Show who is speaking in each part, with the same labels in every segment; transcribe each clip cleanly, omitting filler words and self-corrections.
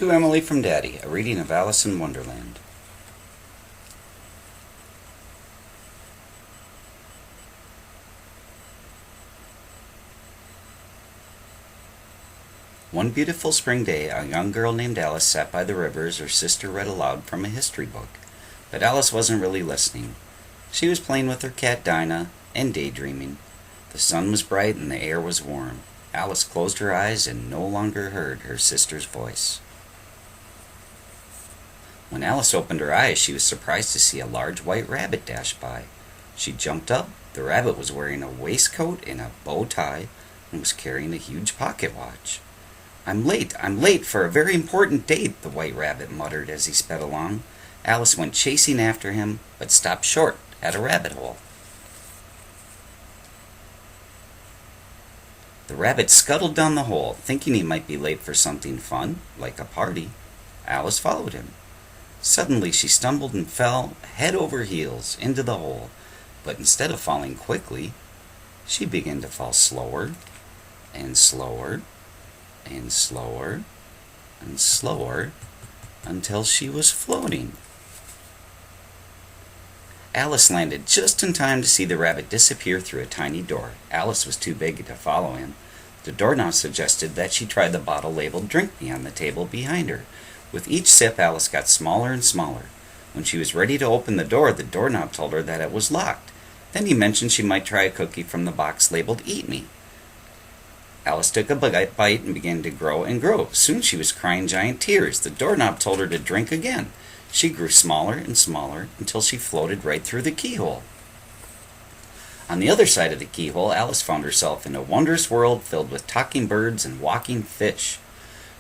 Speaker 1: To Emily from Daddy, a reading of Alice in Wonderland. One beautiful spring day, a young girl named Alice sat by the river as her sister read aloud from a history book. But Alice wasn't really listening. She was playing with her cat Dinah and daydreaming. The sun was bright and the air was warm. Alice closed her eyes and no longer heard her sister's voice. When Alice opened her eyes, she was surprised to see a large white rabbit dash by. She jumped up. The rabbit was wearing a waistcoat and a bow tie and was carrying a huge pocket watch. I'm late for a very important date," the white rabbit muttered as he sped along. Alice went chasing after him, but stopped short at a rabbit hole. The rabbit scuttled down the hole, thinking he might be late for something fun, like a party. Alice followed him. Suddenly she stumbled and fell head over heels into the hole, but instead of falling quickly, she began to fall slower and slower and slower and slower until she was floating. Alice landed just in time to see the rabbit disappear through a tiny door. Alice was too big to follow him. The doorknob suggested that she try the bottle labeled "Drink Me" on the table behind her. With each sip, Alice got smaller and smaller. When she was ready to open the doorknob told her that it was locked. Then he mentioned she might try a cookie from the box labeled "Eat Me." Alice took a bite and began to grow and grow. Soon she was crying giant tears. The doorknob told her to drink again. She grew smaller and smaller until she floated right through the keyhole. On the other side of the keyhole, Alice found herself in a wondrous world filled with talking birds and walking fish.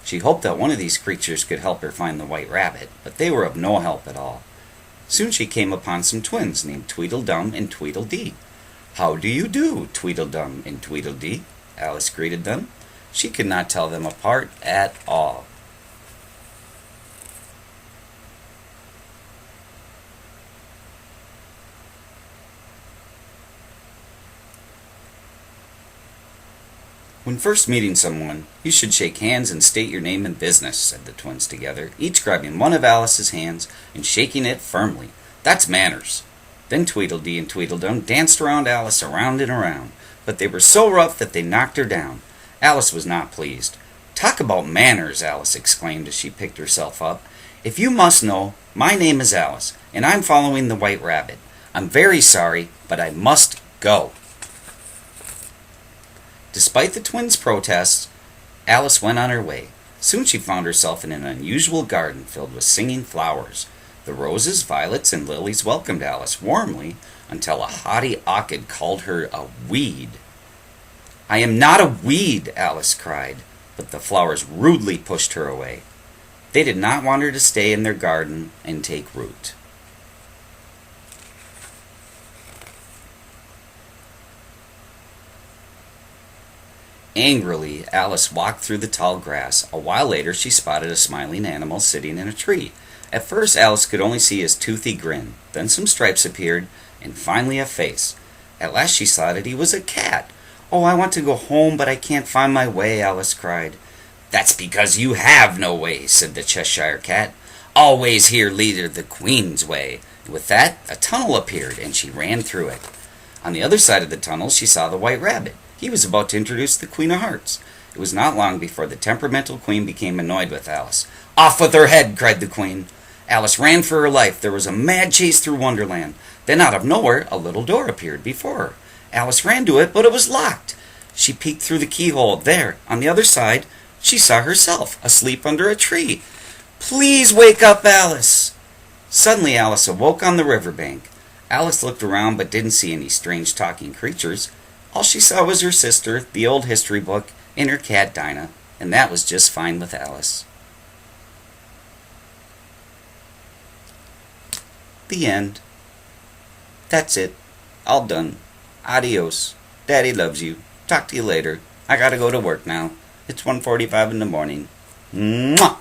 Speaker 1: She hoped that one of these creatures could help her find the white rabbit, but they were of no help at all. Soon she came upon some twins named Tweedledum and Tweedledee. "How do you do, Tweedledum and Tweedledee?" Alice greeted them. She could not tell them apart at all. "When first meeting someone, you should shake hands and state your name and business," said the twins together, each grabbing one of Alice's hands and shaking it firmly. "That's manners." Then Tweedledee and Tweedledum danced around Alice around and around, but they were so rough that they knocked her down. Alice was not pleased. "Talk about manners," Alice exclaimed as she picked herself up. "If you must know, my name is Alice, and I'm following the white rabbit. I'm very sorry, but I must go." Despite the twins' protests, Alice went on her way. Soon she found herself in an unusual garden filled with singing flowers. The roses, violets, and lilies welcomed Alice warmly until a haughty orchid called her a weed. "I am not a weed," Alice cried, but the flowers rudely pushed her away. They did not want her to stay in their garden and take root. Angrily, Alice walked through the tall grass. A while later, she spotted a smiling animal sitting in a tree. At first, Alice could only see his toothy grin. Then some stripes appeared, and finally a face. At last she saw that he was a cat. "Oh, I want to go home, but I can't find my way," Alice cried. "That's because you have no way," said the Cheshire Cat. "All ways here lead the Queen's way." With that, a tunnel appeared, and she ran through it. On the other side of the tunnel, she saw the white rabbit. He was about to introduce the Queen of Hearts. It was not long before the temperamental Queen became annoyed with Alice. "Off with her head!" cried the Queen. Alice ran for her life. There was a mad chase through Wonderland. Then out of nowhere, a little door appeared before her. Alice ran to it, but it was locked. She peeked through the keyhole. There, on the other side, she saw herself, asleep under a tree. "Please wake up, Alice!" Suddenly Alice awoke on the riverbank. Alice looked around but didn't see any strange talking creatures. All she saw was her sister, the old history book, and her cat Dinah, and that was just fine with Alice. The end. That's it. All done. Adios. Daddy loves you. Talk to you later. I gotta go to work now. It's 1:45 in the morning. Mwah!